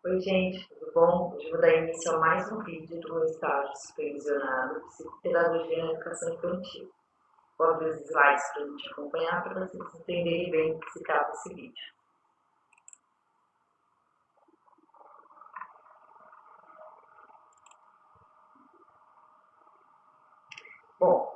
Oi, gente, tudo bom? Hoje eu vou dar início a mais um vídeo do meu estágio supervisionado Psicopedagogia na Educação Infantil. Vou abrir os slides para a gente acompanhar para vocês entenderem bem do que se trata esse vídeo. Bom,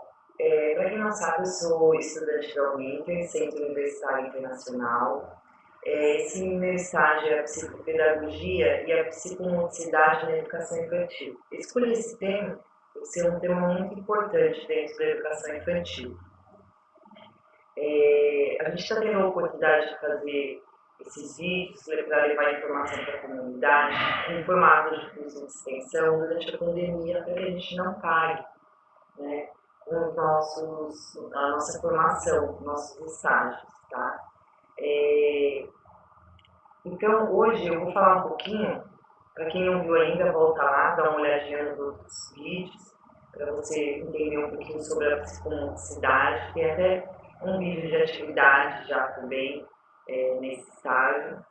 para quem não sabe, eu sou estudante da Uninter, Centro Universitário Internacional. Esse meu estágio é a psicopedagogia e a psicomotricidade na educação infantil. Eu escolhi esse tema por ser um tema muito importante dentro da educação infantil. A gente está tendo a oportunidade de fazer esses vídeos para levar informação para a comunidade em formato de curso de extensão durante a pandemia, para que a gente não pare, né, com a nossa formação, nossos estágios, tá? Então, hoje eu vou falar um pouquinho, para quem não viu ainda, volta lá, dá uma olhadinha nos outros vídeos, para você entender um pouquinho sobre a psicomotricidade. Tem até um vídeo de atividade já também nesse estágio.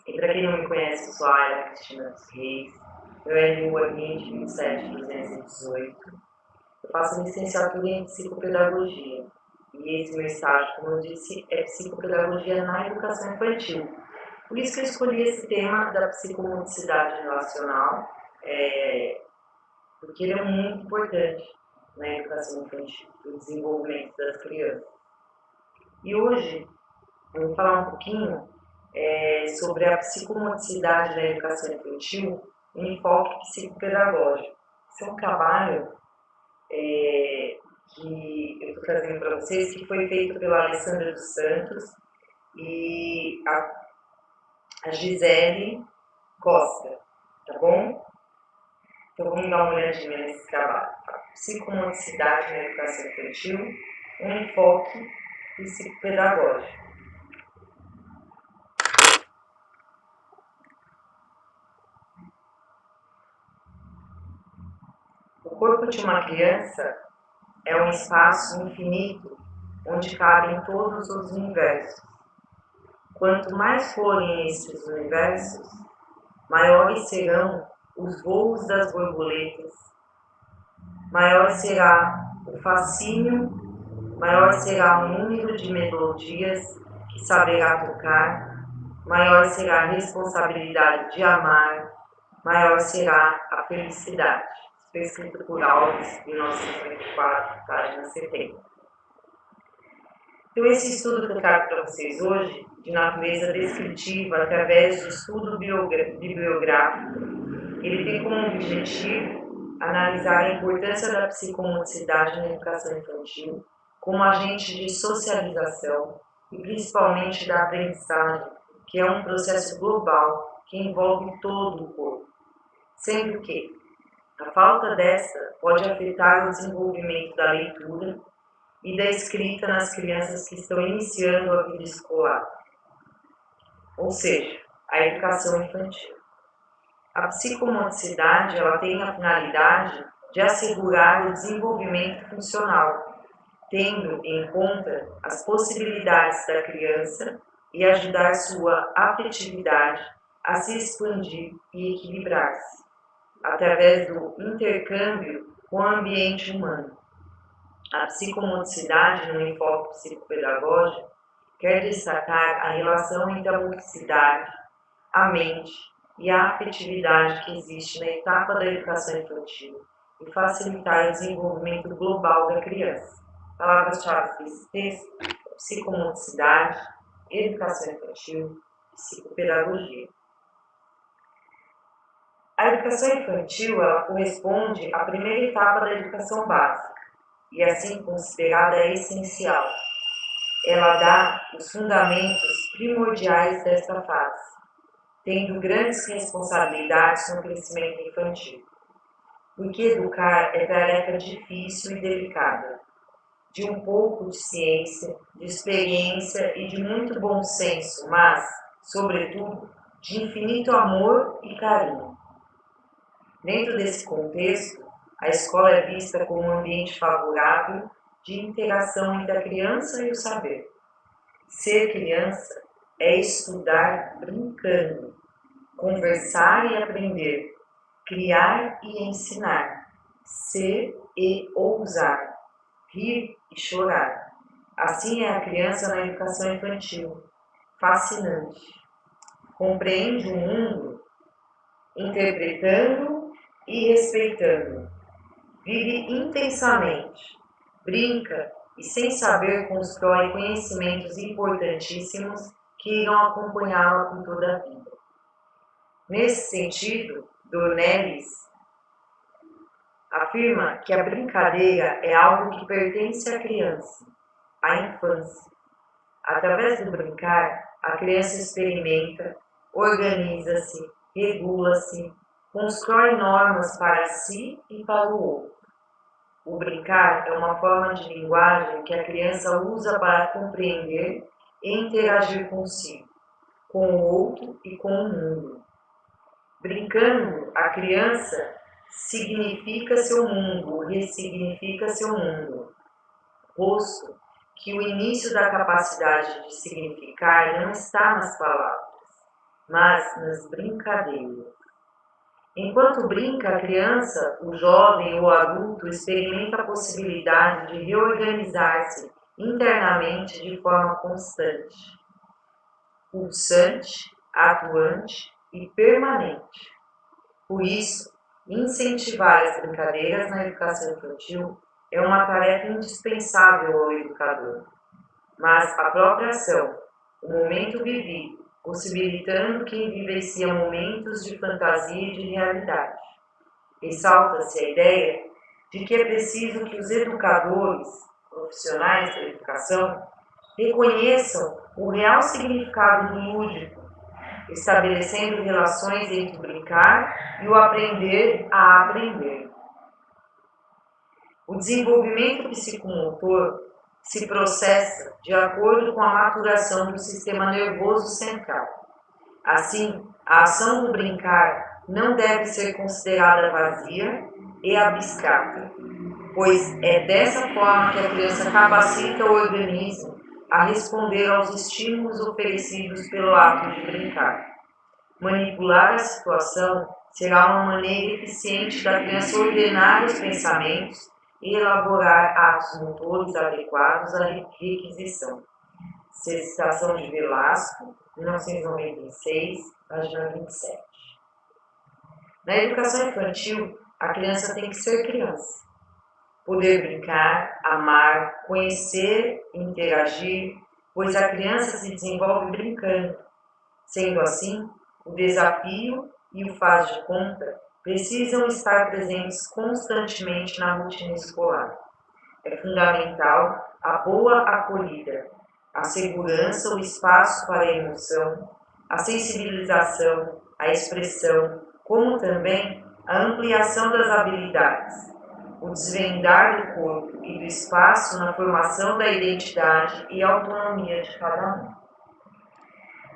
E para quem não me conhece, eu sou a Ayla Cristina dos Reis, meu RU é 27218. Eu faço licenciatura em psicopedagogia. E esse meu estágio, como eu disse, é psicopedagogia na educação infantil. Por isso que eu escolhi esse tema da psicomotricidade relacional, porque ele é muito importante na educação infantil, para o desenvolvimento das crianças. E hoje eu vou falar um pouquinho sobre a psicomotricidade na educação infantil em enfoque psicopedagógico. Esse é um trabalho que eu estou trazendo para vocês, que foi feito pela Alessandra dos Santos e a Gisele Costa, tá bom? Então vamos dar uma olhadinha nesse trabalho. Psicomotricidade na educação infantil, um enfoque psicopedagógico. O corpo de uma criança é um espaço infinito onde cabem todos os universos. Quanto mais forem estes universos, maiores serão os voos das borboletas, maior será o fascínio, maior será o número de melodias que saberá tocar, maior será a responsabilidade de amar, maior será a felicidade. Isso foi escrito por Alves, em 1994, página 70. Então, esse estudo que eu trago para vocês hoje, de natureza descritiva, através de estudo bibliográfico, ele tem como objetivo analisar a importância da psicomotricidade na educação infantil como agente de socialização e principalmente da aprendizagem, que é um processo global que envolve todo o corpo, sendo que a falta dessa pode afetar o desenvolvimento da leitura e da escrita nas crianças que estão iniciando a vida escolar, ou seja, a educação infantil. A psicomotricidade ela tem a finalidade de assegurar o desenvolvimento funcional, tendo em conta as possibilidades da criança e ajudar sua afetividade a se expandir e equilibrar-se, através do intercâmbio com o ambiente humano. A psicomotricidade, no enfoque psicopedagógico, quer destacar a relação entre a motricidade, a mente e a afetividade que existe na etapa da educação infantil e facilitar o desenvolvimento global da criança. Palavras-chave desse texto: psicomotricidade, educação infantil, psicopedagogia. A educação infantil ela corresponde à primeira etapa da educação básica e assim considerada essencial. Ela dá os fundamentos primordiais desta fase, tendo grandes responsabilidades no crescimento infantil. Porque educar é tarefa difícil e delicada, de um pouco de ciência, de experiência e de muito bom senso, mas, sobretudo, de infinito amor e carinho. Dentro desse contexto, a escola é vista como um ambiente favorável de interação entre a criança e o saber. Ser criança é estudar brincando. conversar e aprender, criar e ensinar, ser e ousar, rir e chorar. Assim é a criança na educação infantil, fascinante. Compreende o mundo, interpretando e respeitando. Vive intensamente, brinca e sem saber constrói conhecimentos importantíssimos que irão acompanhá-la por toda a vida. Nesse sentido, Dornelles afirma que a brincadeira é algo que pertence à criança, à infância. Através do brincar, a criança experimenta, organiza-se, regula-se, constrói normas para si e para o outro. O brincar é uma forma de linguagem que a criança usa para compreender e interagir consigo, com o outro e com o mundo. Brincando, a criança significa seu mundo, ressignifica seu mundo, posto que o início da capacidade de significar não está nas palavras, mas nas brincadeiras. Enquanto brinca, a criança, o jovem ou adulto experimenta a possibilidade de reorganizar-se internamente de forma constante, pulsante, atuante e permanente. Por isso, incentivar as brincadeiras na educação infantil é uma tarefa indispensável ao educador. Mas a própria ação, o momento vivido, possibilitando quem vivencia momentos de fantasia e de realidade. Ressalta-se a ideia de que é preciso que os educadores, profissionais da educação, reconheçam o real significado do lúdico, estabelecendo relações entre o brincar e o aprender a aprender. O desenvolvimento psicomotor se processa de acordo com a maturação do sistema nervoso central. Assim, a ação do brincar não deve ser considerada vazia e abstrata, pois é dessa forma que a criança capacita o organismo a responder aos estímulos oferecidos pelo ato de brincar. Manipular a situação será uma maneira eficiente da criança ordenar os pensamentos e elaborar atos motores adequados à requisição. Citação de Velasco, 1996, página 27. Na educação infantil, a criança tem que ser criança. Poder brincar, amar, conhecer e interagir, pois a criança se desenvolve brincando. Sendo assim, o desafio e o faz de conta precisam estar presentes constantemente na rotina escolar. É fundamental a boa acolhida, a segurança, o espaço para a emoção, a sensibilização, a expressão, como também a ampliação das habilidades, o desvendar do corpo e do espaço na formação da identidade e autonomia de cada um.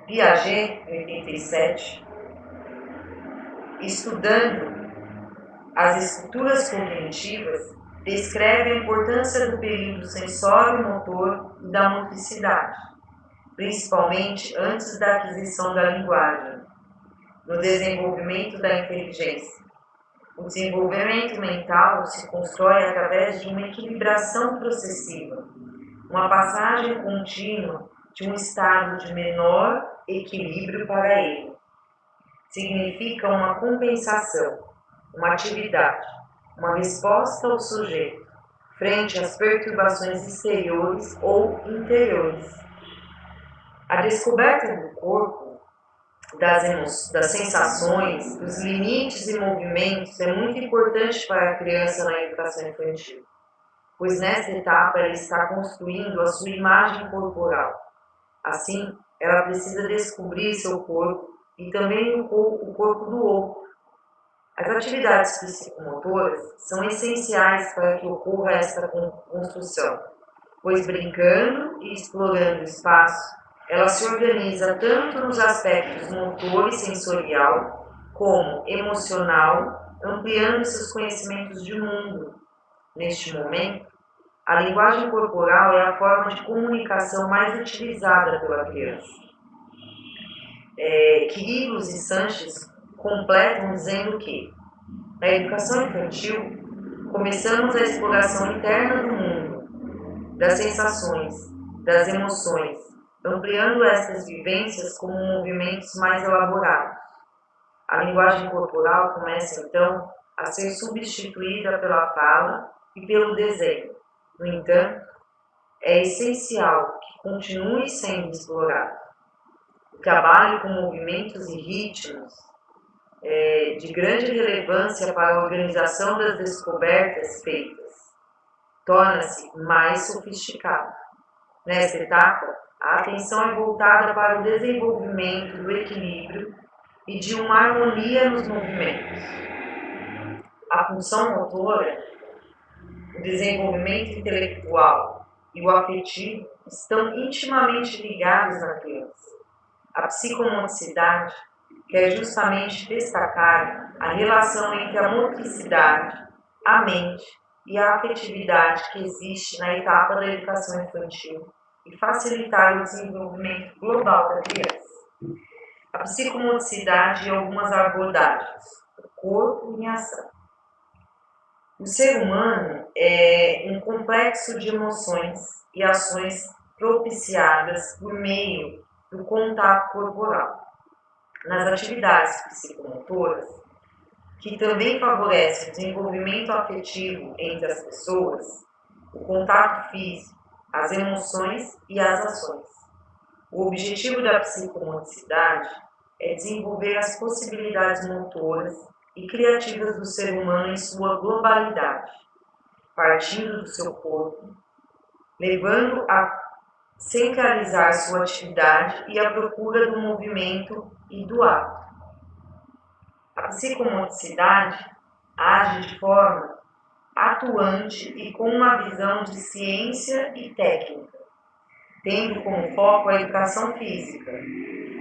Piaget, em 87, estudando as estruturas cognitivas, descreve a importância do período sensório-motor e da motricidade, principalmente antes da aquisição da linguagem, no desenvolvimento da inteligência. O desenvolvimento mental se constrói através de uma equilibração processiva, uma passagem contínua de um estado de menor equilíbrio para ele. Significa uma compensação, uma atividade, uma resposta ao sujeito frente às perturbações exteriores ou interiores. A descoberta do corpo, das sensações, dos limites e movimentos é muito importante para a criança na educação infantil, pois nesta etapa ela está construindo a sua imagem corporal. Assim, ela precisa descobrir seu corpo e também o corpo do outro. As atividades psicomotoras são essenciais para que ocorra esta construção, pois brincando e explorando o espaço, ela se organiza tanto nos aspectos motor e sensorial, como emocional, ampliando seus conhecimentos de mundo. Neste momento, a linguagem corporal é a forma de comunicação mais utilizada pela criança. Quirilo e Sanches completam dizendo que, na educação infantil, começamos a exploração interna do mundo, das sensações, das emoções, ampliando essas vivências como movimentos mais elaborados. A linguagem corporal começa, então, a ser substituída pela fala e pelo desenho. No entanto, é essencial que continue sendo explorado. O trabalho com movimentos e ritmos de grande relevância para a organização das descobertas feitas torna-se mais sofisticado. Nesta etapa, a atenção é voltada para o desenvolvimento do equilíbrio e de uma harmonia nos movimentos. A função motora, o desenvolvimento intelectual e o afetivo estão intimamente ligados na criança. A psicomotricidade quer justamente destacar a relação entre a motricidade, a mente e a afetividade que existe na etapa da educação infantil e facilitar o desenvolvimento global da criança. A psicomotricidade e algumas abordagens. O corpo em ação. O ser humano é um complexo de emoções e ações propiciadas por meio do contato corporal. Nas atividades psicomotoras, que também favorecem o desenvolvimento afetivo entre as pessoas, o contato físico, as emoções e as ações. O objetivo da psicomotricidade é desenvolver as possibilidades motoras e criativas do ser humano em sua globalidade, partindo do seu corpo, levando a centralizar sua atividade e a procura do movimento e do ato. A psicomotricidade age de forma atuante e com uma visão de ciência e técnica, tendo como foco a educação física,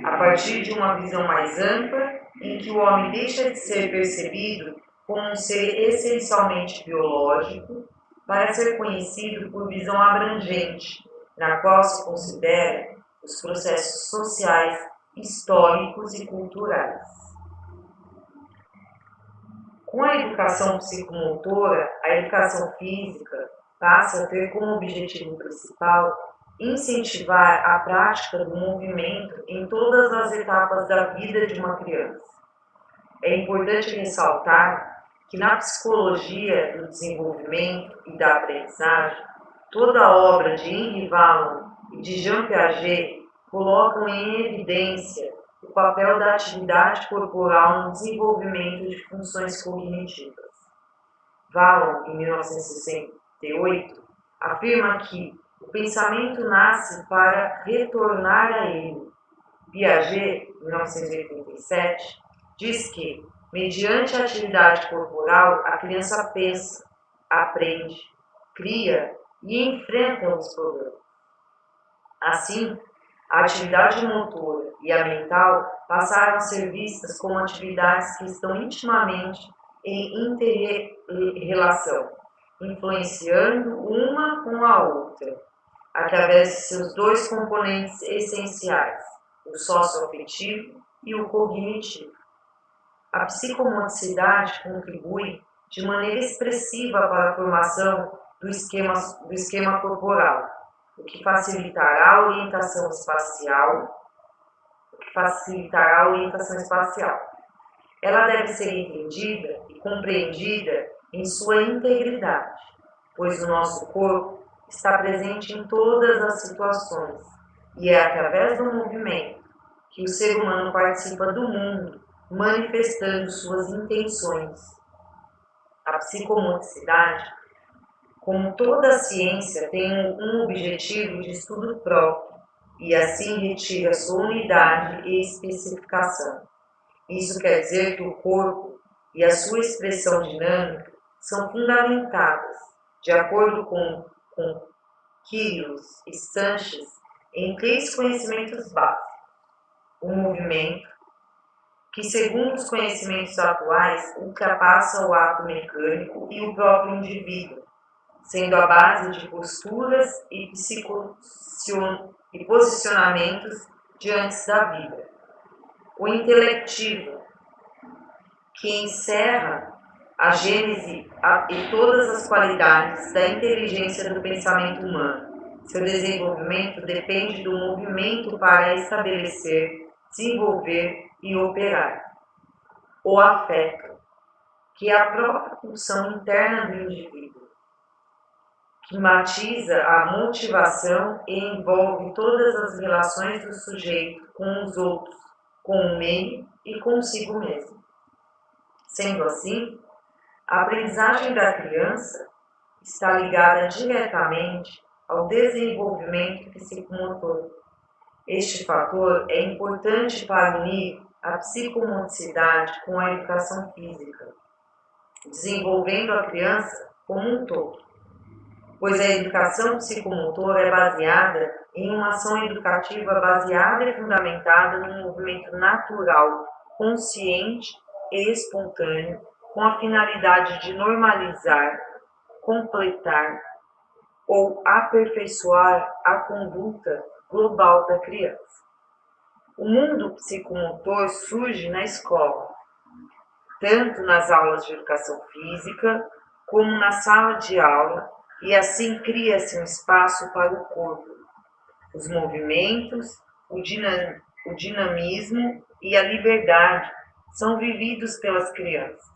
a partir de uma visão mais ampla em que o homem deixa de ser percebido como um ser essencialmente biológico para ser conhecido por visão abrangente, na qual se considera os processos sociais, históricos e culturais. Com a educação psicomotora, a educação física passa a ter como objetivo principal incentivar a prática do movimento em todas as etapas da vida de uma criança. É importante ressaltar que na psicologia do desenvolvimento e da aprendizagem, toda a obra de Henri Wallon e de Jean Piaget colocam em evidência o papel da atividade corporal no desenvolvimento de funções cognitivas. Wallon, em 1968, afirma que o pensamento nasce para retornar a ele. Piaget, em 1987, diz que, mediante a atividade corporal, a criança pensa, aprende, cria e enfrenta os problemas. Assim, a atividade motora e a mental passaram a ser vistas como atividades que estão intimamente em inter-relação, influenciando uma com a outra, através de seus dois componentes essenciais, o socioafetivo e o cognitivo. A psicomotricidade contribui de maneira expressiva para a formação do esquema corporal, o que facilitará a orientação espacial. Ela deve ser entendida e compreendida em sua integridade, pois o nosso corpo está presente em todas as situações e é através do movimento que o ser humano participa do mundo, manifestando suas intenções. A psicomotricidade, como toda a ciência, tem um objetivo de estudo próprio e assim retira sua unidade e especificação. Isso quer dizer que o corpo e a sua expressão dinâmica são fundamentadas, de acordo com Quirilo e Sanches, em 3 conhecimentos básicos. O movimento, que segundo os conhecimentos atuais, ultrapassa o ato mecânico e o próprio indivíduo, sendo a base de posturas e posicionamentos diante da vida. o intelectivo, que encerra a gênese e todas as qualidades da inteligência do pensamento humano. Seu desenvolvimento depende do movimento para estabelecer, desenvolver e operar. O afeto, que é a própria pulsão interna do indivíduo, que matiza a motivação e envolve todas as relações do sujeito com os outros, com o meio e consigo mesmo. Sendo assim, a aprendizagem da criança está ligada diretamente ao desenvolvimento psicomotor. Este fator é importante para unir a psicomotricidade com a educação física, desenvolvendo a criança como um todo, pois a educação psicomotora é baseada em uma ação educativa baseada e fundamentada num movimento natural, consciente e espontâneo, com a finalidade de normalizar, completar ou aperfeiçoar a conduta global da criança. O mundo psicomotor surge na escola, tanto nas aulas de educação física como na sala de aula, e assim cria-se um espaço para o corpo, os movimentos, o dinamismo e a liberdade são vividos pelas crianças.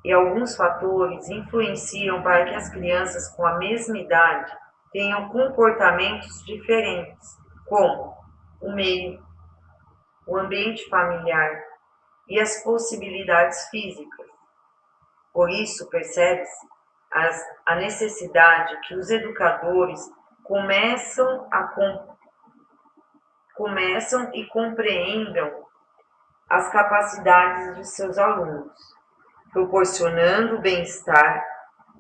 E alguns fatores influenciam para que as crianças com a mesma idade tenham comportamentos diferentes, como o meio, o ambiente familiar e as possibilidades físicas. Por isso, percebe-se a necessidade que os educadores começam e compreendam as capacidades de seus alunos, proporcionando o bem-estar,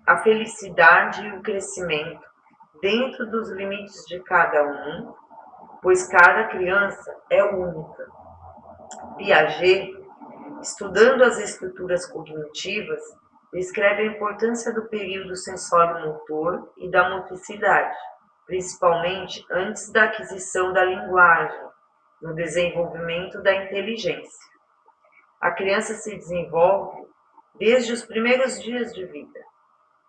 a felicidade e o crescimento dentro dos limites de cada um, pois cada criança é única. Piaget, estudando as estruturas cognitivas, descreve a importância do período sensório-motor e da motricidade, principalmente antes da aquisição da linguagem, no desenvolvimento da inteligência. A criança se desenvolve desde os primeiros dias de vida.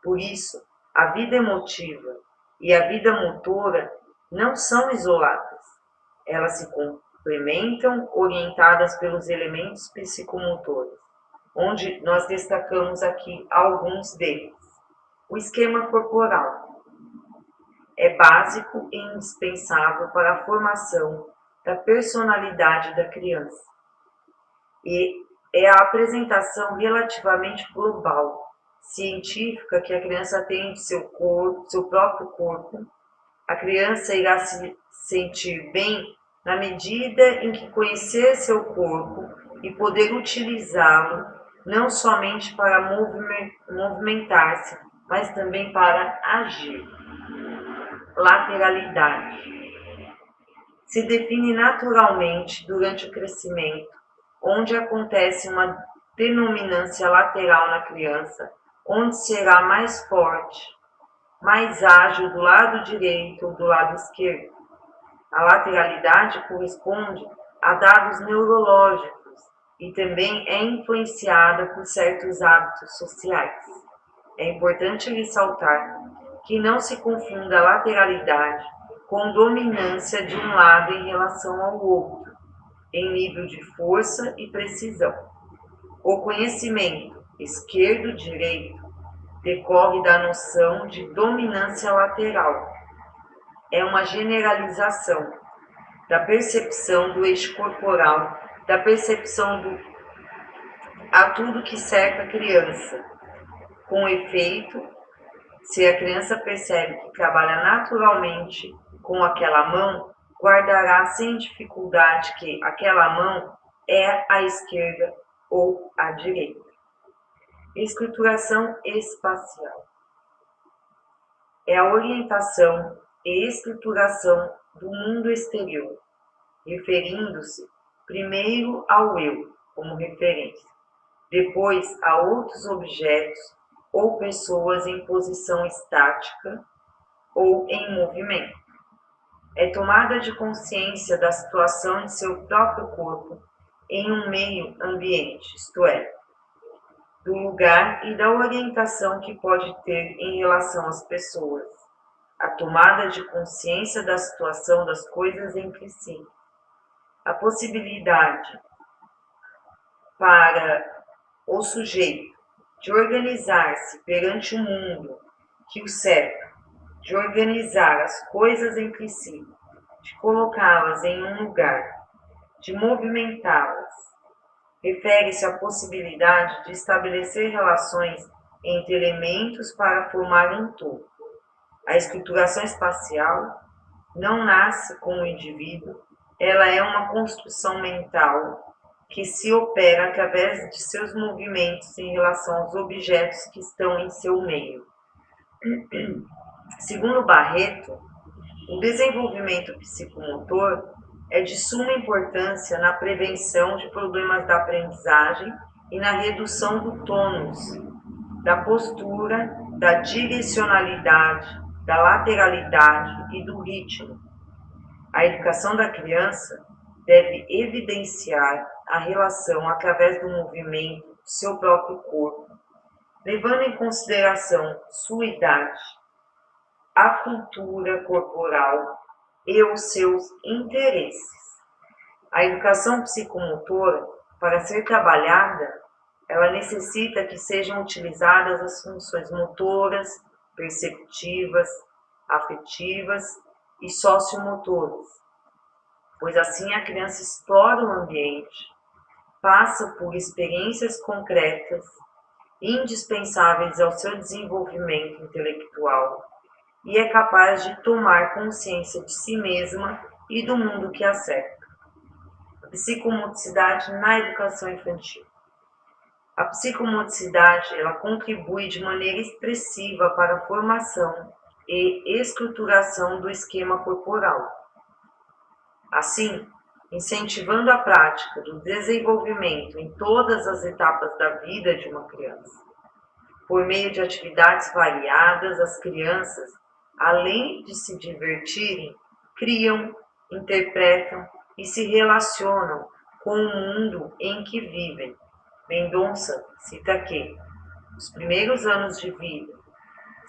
Por isso, a vida emotiva e a vida motora não são isoladas. Elas se complementam, orientadas pelos elementos psicomotores, onde nós destacamos aqui alguns deles. O esquema corporal é básico e indispensável para a formação da personalidade da criança e é a apresentação relativamente global, científica, que a criança tem de seu próprio corpo. A criança irá se sentir bem na medida em que conhecer seu corpo e poder utilizá-lo não somente para movimentar-se, mas também para agir. Lateralidade se define naturalmente durante o crescimento, onde acontece uma denominância lateral na criança, onde será mais forte, mais ágil do lado direito ou do lado esquerdo. A lateralidade corresponde a dados neurológicos e também é influenciada por certos hábitos sociais. É importante ressaltar que não se confunda a lateralidade com dominância de um lado em relação ao outro, em nível de força e precisão. O conhecimento esquerdo-direito decorre da noção de dominância lateral. É uma generalização da percepção do eixo corporal, da percepção a tudo que cerca a criança. Com efeito, se a criança percebe que trabalha naturalmente com aquela mão, guardará sem dificuldade que aquela mão é a esquerda ou a direita. Estruturação espacial é a orientação e estruturação do mundo exterior, referindo-se primeiro ao eu como referência, depois a outros objetos ou pessoas em posição estática ou em movimento. É tomada de consciência da situação de seu próprio corpo em um meio ambiente, isto é, do lugar e da orientação que pode ter em relação às pessoas, a tomada de consciência da situação das coisas entre si, a possibilidade para o sujeito de organizar-se perante o mundo que o cerca, de organizar as coisas entre si, de colocá-las em um lugar, de movimentá-las. Refere-se à possibilidade de estabelecer relações entre elementos para formar um todo. A estruturação espacial não nasce com o indivíduo, ela é uma construção mental que se opera através de seus movimentos em relação aos objetos que estão em seu meio. Segundo Barreto, o desenvolvimento psicomotor é de suma importância na prevenção de problemas da aprendizagem e na redução do tônus, da postura, da direcionalidade, da lateralidade e do ritmo. A educação da criança deve evidenciar a relação através do movimento do seu próprio corpo, levando em consideração sua idade, a cultura corporal e os seus interesses. A educação psicomotora, para ser trabalhada, ela necessita que sejam utilizadas as funções motoras, perceptivas, afetivas e sociomotoras, pois assim a criança explora o ambiente, passa por experiências concretas, indispensáveis ao seu desenvolvimento intelectual, e é capaz de tomar consciência de si mesma e do mundo que a cerca. A psicomotricidade na educação infantil. A psicomotricidade ela contribui de maneira expressiva para a formação e estruturação do esquema corporal. Assim, incentivando a prática do desenvolvimento em todas as etapas da vida de uma criança. Por meio de atividades variadas, as crianças, além de se divertirem, criam, interpretam e se relacionam com o mundo em que vivem. Mendonça cita que os primeiros anos de vida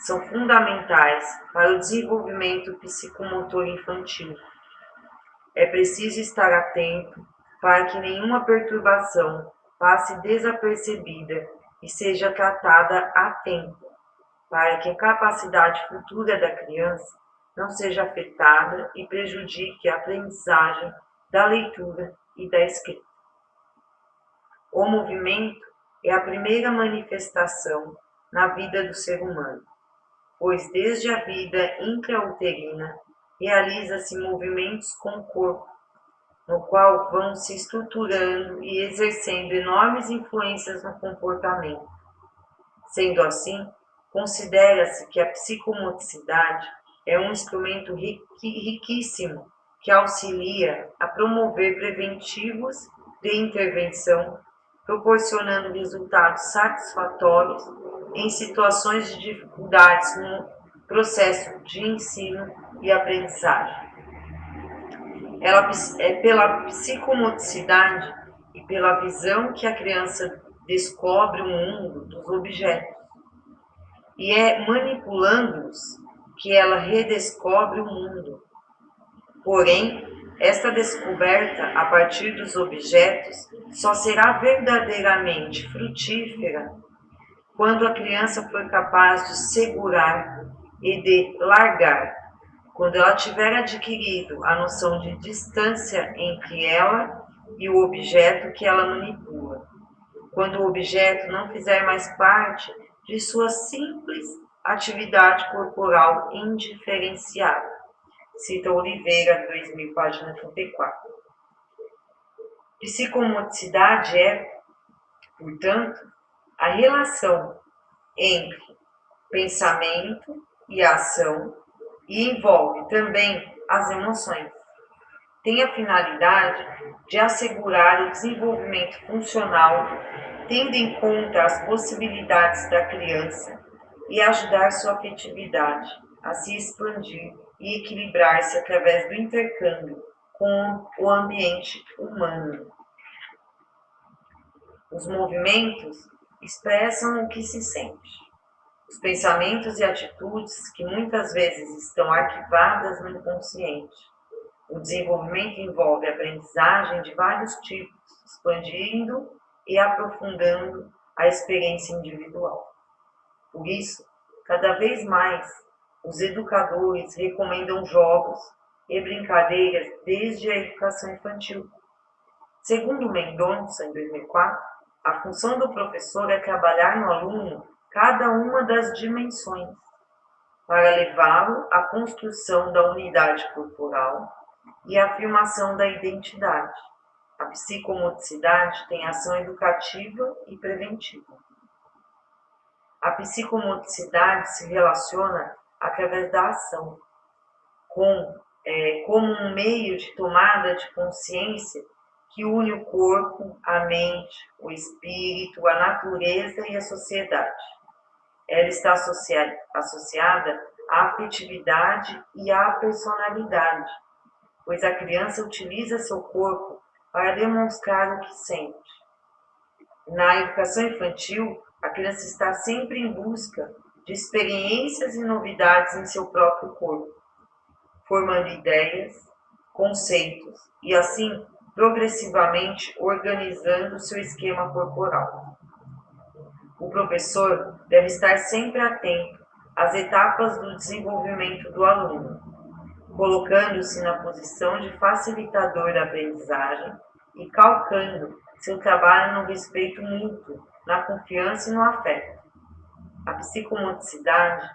são fundamentais para o desenvolvimento psicomotor infantil. É preciso estar atento para que nenhuma perturbação passe desapercebida e seja tratada a tempo, para que a capacidade futura da criança não seja afetada e prejudique a aprendizagem da leitura e da escrita. O movimento é a primeira manifestação na vida do ser humano, pois desde a vida intrauterina realiza-se movimentos com o corpo, no qual vão se estruturando e exercendo enormes influências no comportamento. Sendo assim, considera-se que a psicomotricidade é um instrumento riquíssimo que auxilia a promover preventivos de intervenção, proporcionando resultados satisfatórios em situações de dificuldades no processo de ensino e aprendizagem. Ela é pela psicomotricidade e pela visão que a criança descobre o mundo dos objetos, e é manipulando-os que ela redescobre o mundo. Porém, esta descoberta a partir dos objetos só será verdadeiramente frutífera quando a criança for capaz de segurar e de largar, quando ela tiver adquirido a noção de distância entre ela e o objeto que ela manipula, quando o objeto não fizer mais parte de sua simples atividade corporal indiferenciada. Cita Oliveira, 2000, página 34. Psicomotricidade é, portanto, a relação entre pensamento e ação e envolve também as emoções. Tem a finalidade de assegurar o desenvolvimento funcional, tendo em conta as possibilidades da criança e ajudar sua afetividade a se expandir e equilibrar-se através do intercâmbio com o ambiente humano. Os movimentos expressam o que se sente. Os pensamentos e atitudes que muitas vezes estão arquivadas no inconsciente. O desenvolvimento envolve aprendizagem de vários tipos, expandindo e aprofundando a experiência individual. Por isso, cada vez mais, os educadores recomendam jogos e brincadeiras desde a educação infantil. Segundo Mendonça, em 2004, a função do professor é trabalhar no aluno cada uma das dimensões, para levá-lo à construção da unidade corporal e à afirmação da identidade. A psicomotricidade tem ação educativa e preventiva. A psicomotricidade se relaciona através da ação, como um meio de tomada de consciência que une o corpo, a mente, o espírito, a natureza e a sociedade. Ela está associada à afetividade e à personalidade, pois a criança utiliza seu corpo para demonstrar o que sente. Na educação infantil, a criança está sempre em busca de experiências e novidades em seu próprio corpo, formando ideias, conceitos e, assim, progressivamente organizando seu esquema corporal. O professor deve estar sempre atento às etapas do desenvolvimento do aluno, colocando-se na posição de facilitador da aprendizagem e calcando seu trabalho no respeito mútuo, na confiança e no afeto. A psicomotricidade,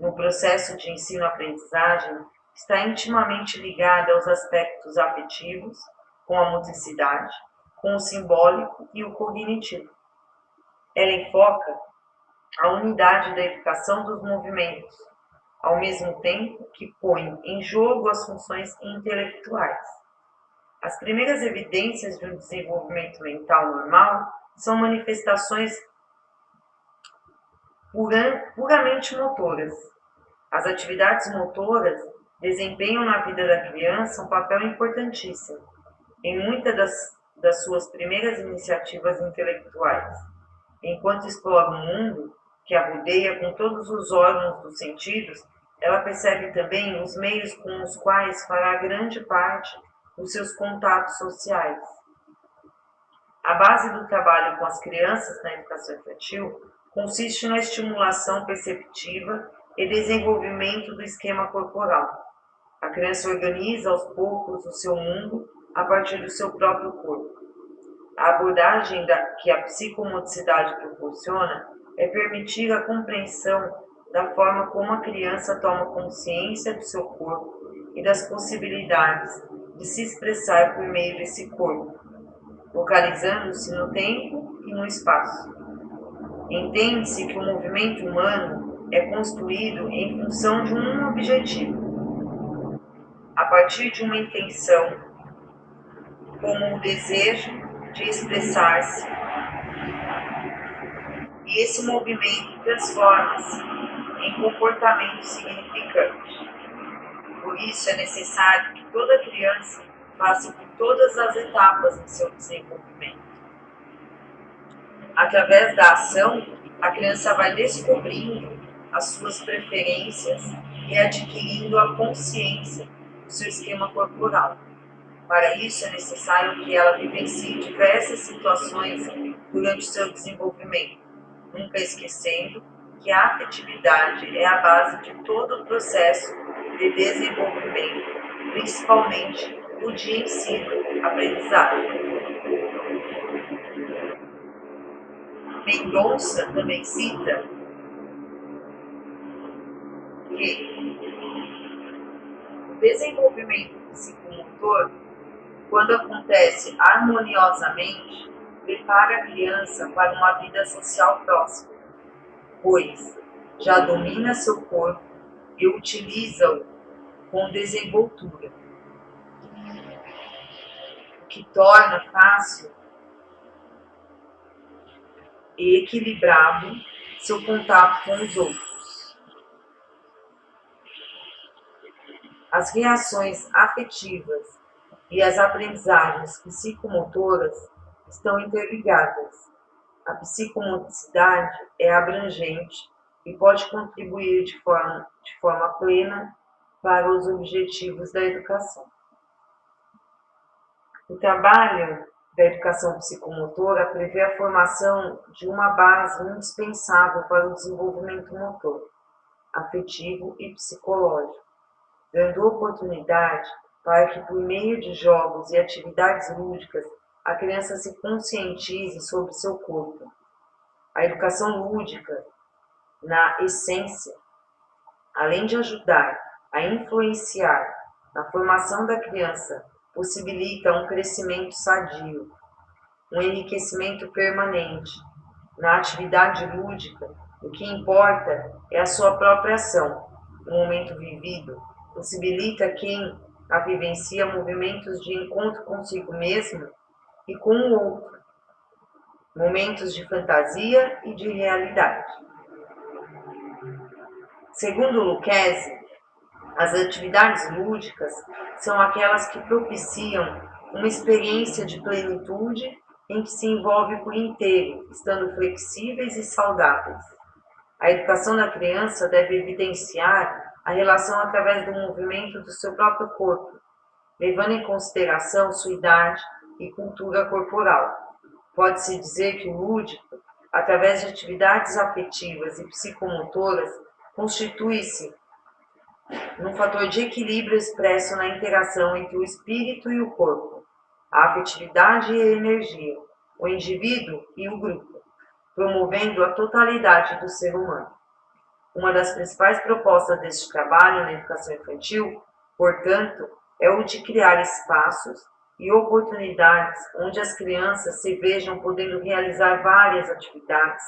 no processo de ensino-aprendizagem, está intimamente ligada aos aspectos afetivos, com a motricidade, com o simbólico e o cognitivo. Ela enfoca a unidade da educação dos movimentos, ao mesmo tempo que põe em jogo as funções intelectuais. As primeiras evidências de um desenvolvimento mental normal são manifestações puramente motoras. As atividades motoras desempenham na vida da criança um papel importantíssimo em muitas das suas primeiras iniciativas intelectuais. Enquanto explora o mundo que a rodeia com todos os órgãos dos sentidos, ela percebe também os meios com os quais fará grande parte dos seus contatos sociais. A base do trabalho com as crianças na educação infantil consiste na estimulação perceptiva e desenvolvimento do esquema corporal. A criança organiza aos poucos o seu mundo a partir do seu próprio corpo. A abordagem que a psicomotricidade proporciona é permitir a compreensão da forma como a criança toma consciência do seu corpo e das possibilidades de se expressar por meio desse corpo, localizando-se no tempo e no espaço. Entende-se que o movimento humano é construído em função de um objetivo, a partir de uma intenção, como o desejo de expressar-se. E esse movimento transforma-se em comportamento significante. Por isso é necessário que toda criança passe por todas as etapas do seu desenvolvimento. Através da ação, a criança vai descobrindo as suas preferências e adquirindo a consciência do seu esquema corporal. Para isso é necessário que ela vivencie diversas situações durante o seu desenvolvimento, nunca esquecendo que a afetividade é a base de todo o processo de desenvolvimento, principalmente o de ensino-aprendizagem. Mendonça também cita que o desenvolvimento psicomotor, quando acontece harmoniosamente, prepara a criança para uma vida social próxima, pois já domina seu corpo e utiliza-o com desenvoltura, o que torna fácil e equilibrado seu contato com os outros. As reações afetivas e as aprendizagens psicomotoras estão interligadas A psicomotricidade é abrangente e pode contribuir de forma plena para os objetivos da educação. O trabalho da educação psicomotora prevê a formação de uma base indispensável para o desenvolvimento motor, afetivo e psicológico, dando oportunidade para que, por meio de jogos e atividades lúdicas, a criança se conscientize sobre seu corpo. A educação lúdica, na essência, além de ajudar a influenciar na formação da criança, possibilita um crescimento sadio, um enriquecimento permanente. Na atividade lúdica, o que importa é a sua própria ação. O momento vivido possibilita quem a vivencia movimentos de encontro consigo mesmo e com o outro, momentos de fantasia e de realidade. Segundo Lucchesi, as atividades lúdicas são aquelas que propiciam uma experiência de plenitude em que se envolve por inteiro, estando flexíveis e saudáveis. A educação da criança deve evidenciar a relação através do movimento do seu próprio corpo, levando em consideração sua idade e cultura corporal. Pode-se dizer que o lúdico, através de atividades afetivas e psicomotoras, constitui-se num fator de equilíbrio expresso na interação entre o espírito e o corpo, a afetividade e a energia, o indivíduo e o grupo, promovendo a totalidade do ser humano. Uma das principais propostas deste trabalho na educação infantil, portanto, é o de criar espaços e oportunidades onde as crianças se vejam podendo realizar várias atividades,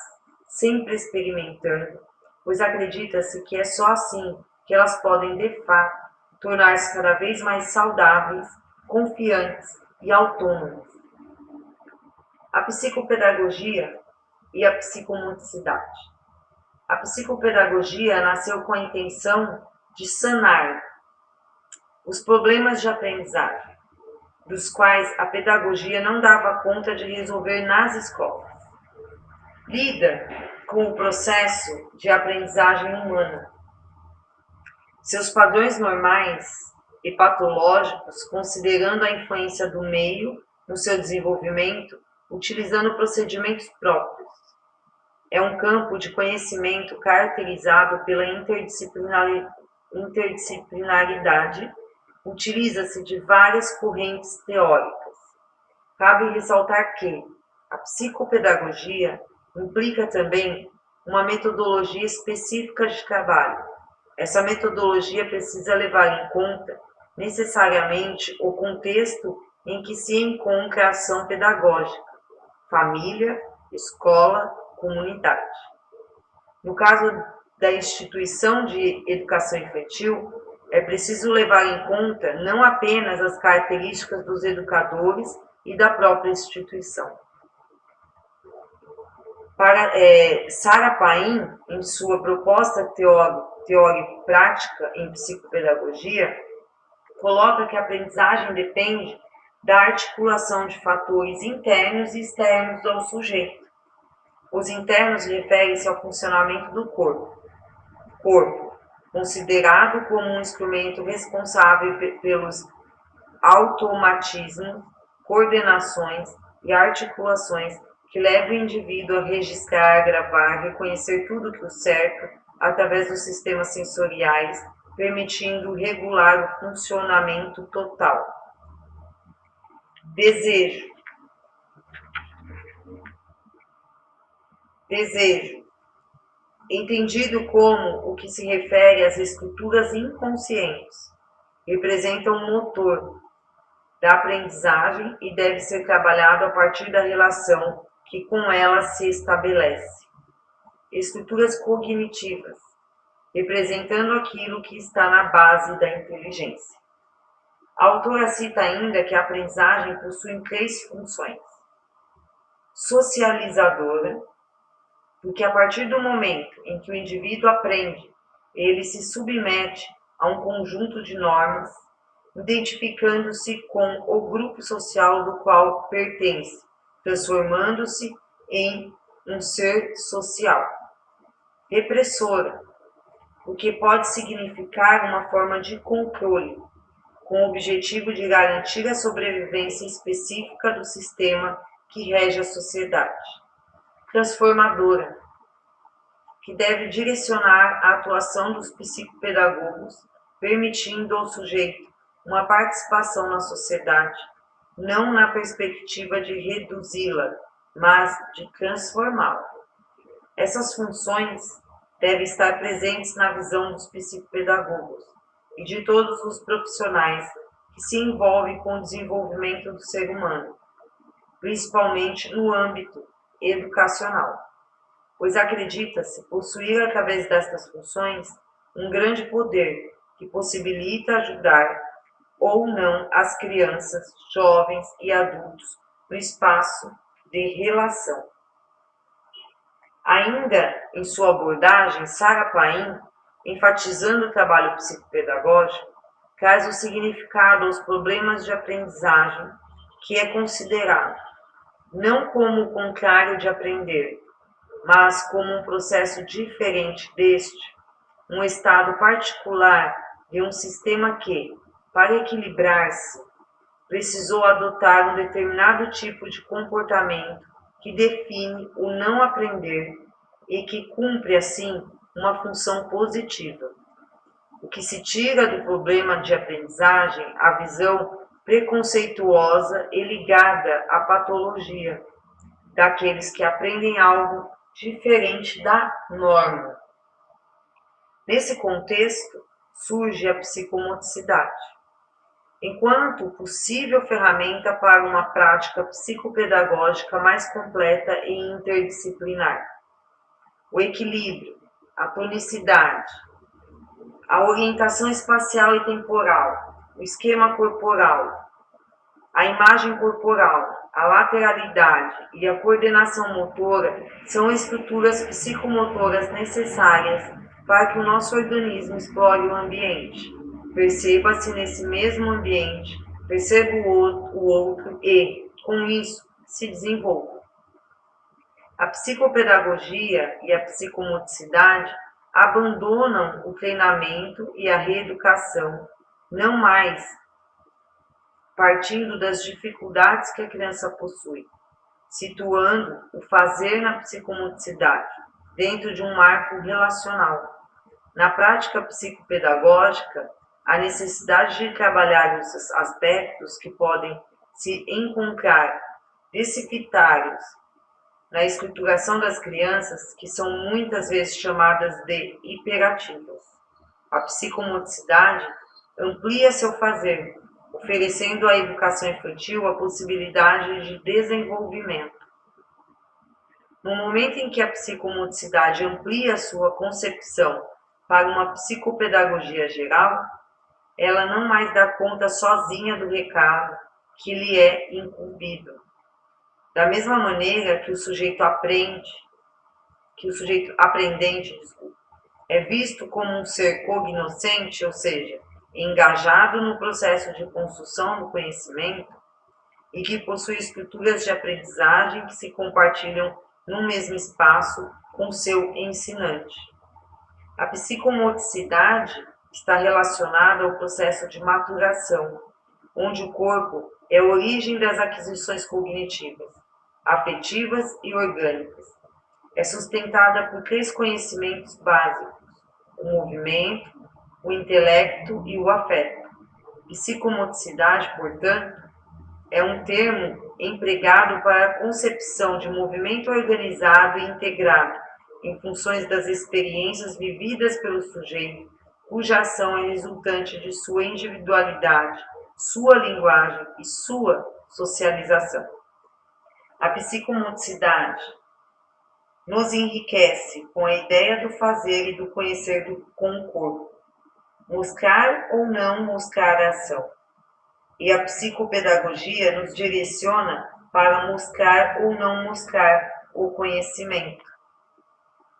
sempre experimentando, pois acredita-se que é só assim que elas podem, de fato, tornar-se cada vez mais saudáveis, confiantes e autônomas. A psicopedagogia e a psicomotricidade. A psicopedagogia nasceu com a intenção de sanar os problemas de aprendizagem, dos quais a pedagogia não dava conta de resolver nas escolas. Lida com o processo de aprendizagem humana, seus padrões normais e patológicos, considerando a influência do meio no seu desenvolvimento, utilizando procedimentos próprios. É um campo de conhecimento caracterizado pela interdisciplinaridade, utiliza-se de várias correntes teóricas. Cabe ressaltar que a psicopedagogia implica também uma metodologia específica de trabalho. Essa metodologia precisa levar em conta necessariamente o contexto em que se encontra a ação pedagógica, família, escola, comunidade. No caso da instituição de educação infantil, é preciso levar em conta não apenas as características dos educadores e da própria instituição. Sarah Paim, em sua proposta teórico-prática em psicopedagogia, coloca que a aprendizagem depende da articulação de fatores internos e externos ao sujeito. Os internos referem-se ao funcionamento do corpo, considerado como um instrumento responsável pelos automatismos, coordenações e articulações que levam o indivíduo a registrar, gravar, reconhecer tudo que o cerca através dos sistemas sensoriais, permitindo regular o funcionamento total. Desejo, entendido como o que se refere às estruturas inconscientes, representa um motor da aprendizagem e deve ser trabalhado a partir da relação que com ela se estabelece. Estruturas cognitivas, representando aquilo que está na base da inteligência. A autora cita ainda que a aprendizagem possui 3 funções. Socializadora, porque a partir do momento em que o indivíduo aprende, ele se submete a um conjunto de normas, identificando-se com o grupo social do qual pertence, transformando-se em um ser social. Repressora, o que pode significar uma forma de controle, com o objetivo de garantir a sobrevivência específica do sistema que rege a sociedade. Transformadora, que deve direcionar a atuação dos psicopedagogos, permitindo ao sujeito uma participação na sociedade, não na perspectiva de reduzi-la, mas de transformá-la. Essas funções devem estar presentes na visão dos psicopedagogos e de todos os profissionais que se envolvem com o desenvolvimento do ser humano, principalmente no âmbito educacional, pois acredita-se possuir através destas funções um grande poder que possibilita ajudar ou não as crianças, jovens e adultos no espaço de relação. Ainda em sua abordagem, Sarah Paim, enfatizando o trabalho psicopedagógico, traz o significado aos problemas de aprendizagem, que é considerado não como o contrário de aprender, mas como um processo diferente deste, um estado particular de um sistema que, para equilibrar-se, precisou adotar um determinado tipo de comportamento que define o não aprender e que cumpre, assim, uma função positiva. O que se tira do problema de aprendizagem a visão preconceituosa e ligada à patologia daqueles que aprendem algo diferente da norma. Nesse contexto, surge a psicomotricidade, enquanto possível ferramenta para uma prática psicopedagógica mais completa e interdisciplinar. O equilíbrio, a tonicidade, a orientação espacial e temporal, o esquema corporal, a imagem corporal, a lateralidade e a coordenação motora são estruturas psicomotoras necessárias para que o nosso organismo explore o ambiente, perceba-se nesse mesmo ambiente, perceba o outro e, com isso, se desenvolva. A psicopedagogia e a psicomotricidade abandonam o treinamento e a reeducação, não mais partindo das dificuldades que a criança possui, situando o fazer na psicomotricidade dentro de um marco relacional. Na prática psicopedagógica, a necessidade de trabalhar os aspectos que podem se encontrar deficitários na estruturação das crianças, que são muitas vezes chamadas de hiperativas. A psicomotricidade amplia seu fazer, oferecendo à educação infantil a possibilidade de desenvolvimento. No momento em que a psicomotricidade amplia sua concepção para uma psicopedagogia geral, ela não mais dá conta sozinha do recado que lhe é incumbido. Da mesma maneira que o sujeito aprendente, é visto como um ser cognoscente, ou seja, engajado no processo de construção do conhecimento e que possui estruturas de aprendizagem que se compartilham no mesmo espaço com seu ensinante. A psicomotricidade está relacionada ao processo de maturação, onde o corpo é a origem das aquisições cognitivas, afetivas e orgânicas. É sustentada por 3 conhecimentos básicos: o movimento, o intelecto e o afeto. Psicomotricidade, portanto, é um termo empregado para a concepção de movimento organizado e integrado em funções das experiências vividas pelo sujeito, cuja ação é resultante de sua individualidade, sua linguagem e sua socialização. A psicomotricidade nos enriquece com a ideia do fazer e do conhecer com o corpo, mostrar ou não mostrar a ação. E a psicopedagogia nos direciona para mostrar ou não mostrar o conhecimento.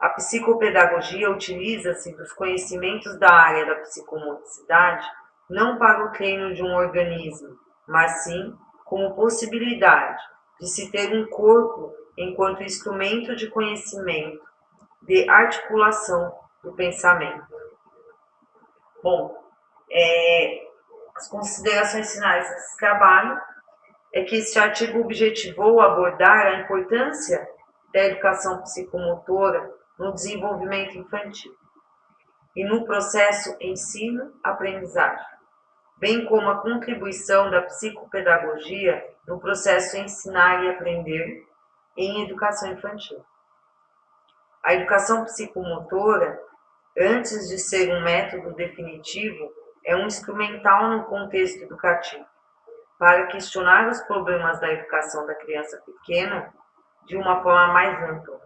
A psicopedagogia utiliza-se dos conhecimentos da área da psicomotricidade não para o treino de um organismo, mas sim como possibilidade de se ter um corpo enquanto instrumento de conhecimento, de articulação do pensamento. Bom, as considerações finais desse trabalho é que este artigo objetivou abordar a importância da educação psicomotora no desenvolvimento infantil e no processo ensino-aprendizagem, bem como a contribuição da psicopedagogia no processo ensinar e aprender em educação infantil. A educação psicomotora, antes de ser um método definitivo, é um instrumental no contexto educativo, para questionar os problemas da educação da criança pequena de uma forma mais ampla.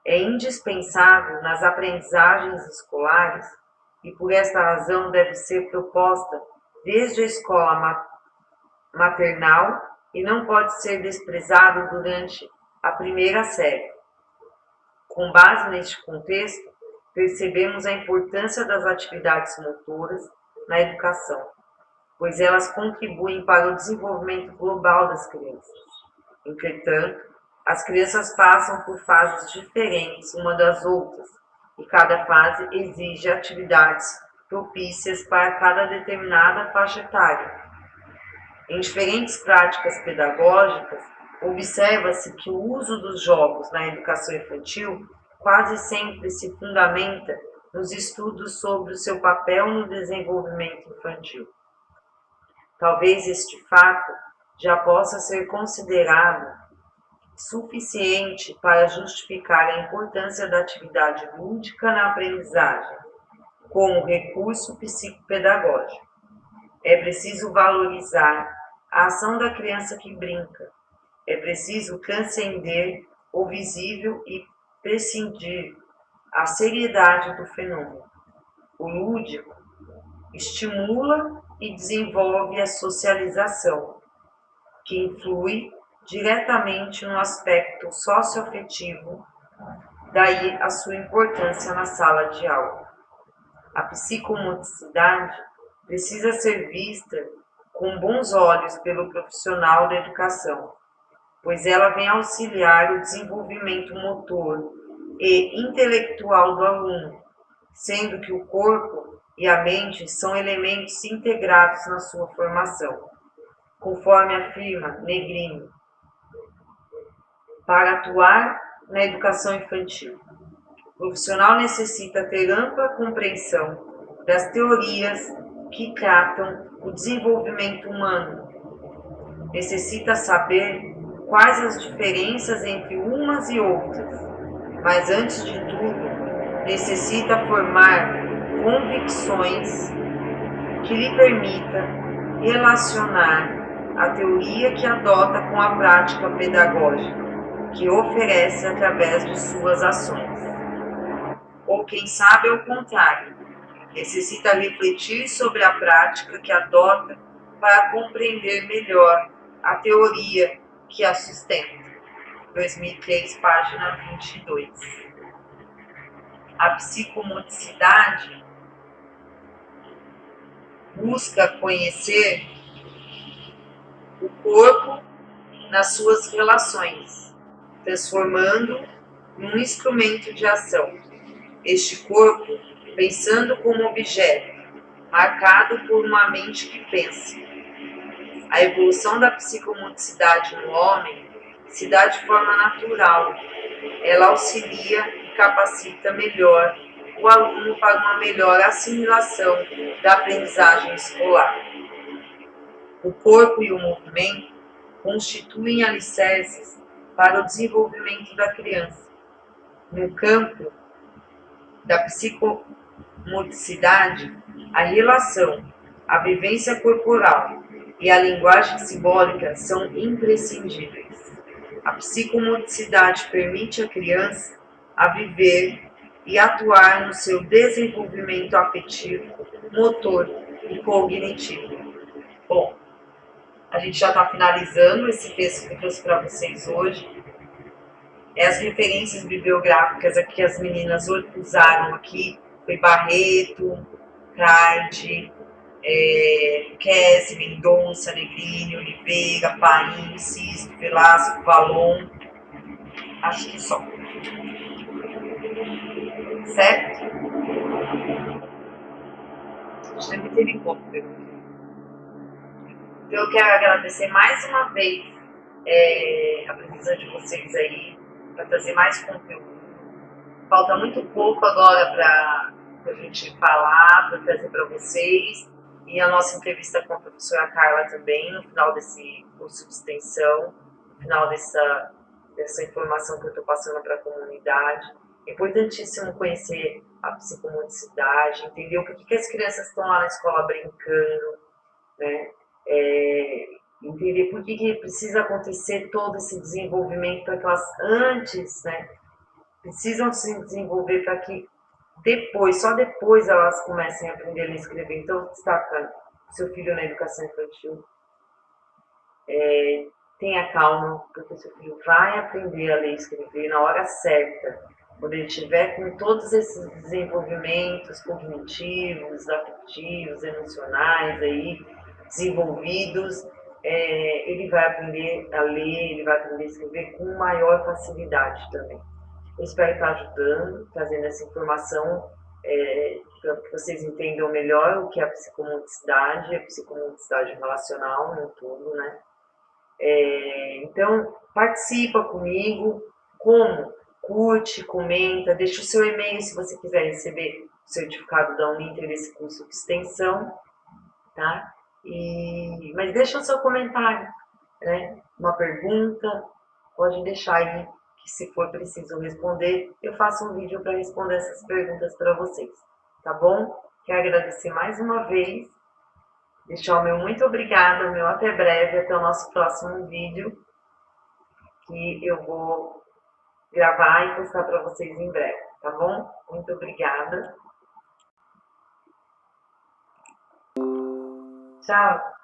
É indispensável nas aprendizagens escolares e por esta razão deve ser proposta desde a escola maternal e não pode ser desprezado durante a primeira série. Com base neste contexto, percebemos a importância das atividades motoras na educação, pois elas contribuem para o desenvolvimento global das crianças. Entretanto, as crianças passam por fases diferentes uma das outras, e cada fase exige atividades propícias para cada determinada faixa etária. Em diferentes práticas pedagógicas, observa-se que o uso dos jogos na educação infantil quase sempre se fundamenta nos estudos sobre o seu papel no desenvolvimento infantil. Talvez este fato já possa ser considerado suficiente para justificar a importância da atividade lúdica na aprendizagem, como recurso psicopedagógico. É preciso valorizar a ação da criança que brinca. É preciso transcender o visível e prescindir a seriedade do fenômeno. O lúdico estimula e desenvolve a socialização, que influi diretamente no aspecto socioafetivo, daí a sua importância na sala de aula. A psicomotricidade precisa ser vista com bons olhos pelo profissional da educação, pois ela vem auxiliar o desenvolvimento motor e intelectual do aluno, sendo que o corpo e a mente são elementos integrados na sua formação, conforme afirma Negrini. Para atuar na educação infantil, o profissional necessita ter ampla compreensão das teorias que tratam o desenvolvimento humano. Necessita saber quais as diferenças entre umas e outras, mas antes de tudo, necessita formar convicções que lhe permita relacionar a teoria que adota com a prática pedagógica que oferece através de suas ações. Ou quem sabe ao contrário, necessita refletir sobre a prática que adota para compreender melhor a teoria que a sustenta. 2003, página 22. A psicomotricidade busca conhecer o corpo nas suas relações, transformando num instrumento de ação. Este corpo, pensando como objeto, marcado por uma mente que pensa. A evolução da psicomotricidade no homem se dá de forma natural. Ela auxilia e capacita melhor o aluno para uma melhor assimilação da aprendizagem escolar. O corpo e o movimento constituem alicerces para o desenvolvimento da criança. No campo da psicomotricidade, a relação, a vivência corporal e a linguagem simbólica são imprescindíveis. A psicomotricidade permite à criança a viver e atuar no seu desenvolvimento afetivo, motor e cognitivo. Bom, a gente já está finalizando esse texto que eu trouxe para vocês hoje. As referências bibliográficas que as meninas usaram aqui foi Barreto, Craide, Kese, Mendonça, Negrini, Oliveira, Paim, Sisto, Velasco, Valon. Acho que só. Certo? Deixa eu ter helicóptero. Então, eu quero agradecer mais uma vez a presença de vocês aí, para trazer mais conteúdo. Falta muito pouco agora para a gente falar, para trazer para vocês. E a nossa entrevista com a professora Carla também, no final desse curso de extensão, no final dessa informação que eu estou passando para a comunidade. É importantíssimo conhecer a psicomodicidade, entender o que as crianças estão lá na escola brincando, né? Entender por que precisa acontecer todo esse desenvolvimento para que elas antes, né, precisam se desenvolver para que depois, só depois elas comecem a aprender a ler e escrever. Então, destaca seu filho na educação infantil, tenha calma, porque seu filho vai aprender a ler e escrever na hora certa, quando ele estiver com todos esses desenvolvimentos cognitivos, afetivos, emocionais aí desenvolvidos, ele vai aprender a ler, ele vai aprender a escrever com maior facilidade também. Eu espero estar ajudando, trazendo essa informação para que vocês entendam melhor o que é a psicomodicidade relacional no todo, né? Então, participa comigo, como? Curte, comenta, deixa o seu e-mail se você quiser receber o certificado da Uninter desse curso de extensão, tá? Mas deixa o seu comentário, né? Uma pergunta, pode deixar aí, que se for preciso responder, eu faço um vídeo para responder essas perguntas para vocês, tá bom? Quero agradecer mais uma vez, deixar o meu muito obrigada, o meu até breve, até o nosso próximo vídeo, que eu vou gravar e postar para vocês em breve, tá bom? Muito obrigada. Tchau!